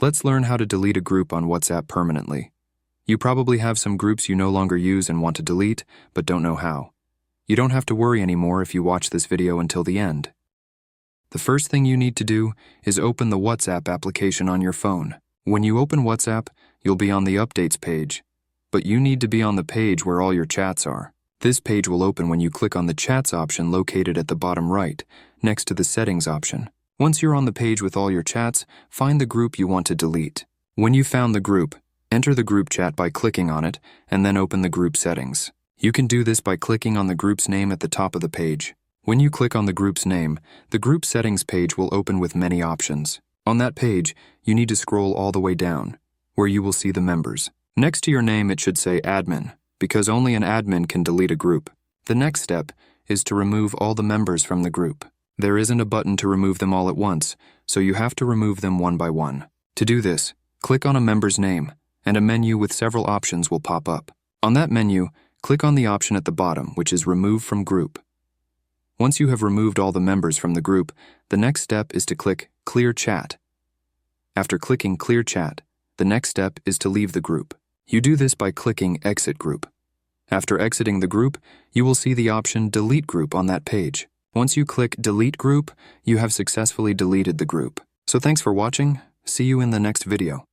Let's learn how to delete a group on WhatsApp permanently. You probably have some groups you no longer use and want to delete, but don't know how. You don't have to worry anymore if you watch this video until the end. The first thing you need to do is open the WhatsApp application on your phone. When you open WhatsApp, you'll be on the Updates page, but you need to be on the page where all your chats are. This page will open when you click on the Chats option located at the bottom right, next to the Settings option. Once you're on the page with all your chats, find the group you want to delete. When you've found the group, enter the group chat by clicking on it, and then open the group settings. You can do this by clicking on the group's name at the top of the page. When you click on the group's name, the group settings page will open with many options. On that page, you need to scroll all the way down, where you will see the members. Next to your name, it should say admin, because only an admin can delete a group. The next step is to remove all the members from the group. There isn't a button to remove them all at once, so you have to remove them one by one. To do this, click on a member's name, and a menu with several options will pop up. On that menu, click on the option at the bottom, which is Remove from Group. Once you have removed all the members from the group, the next step is to click Clear Chat. After clicking Clear Chat, the next step is to leave the group. You do this by clicking Exit Group. After exiting the group, you will see the option Delete Group on that page. Once you click Delete Group, you have successfully deleted the group. So thanks for watching. See you in the next video.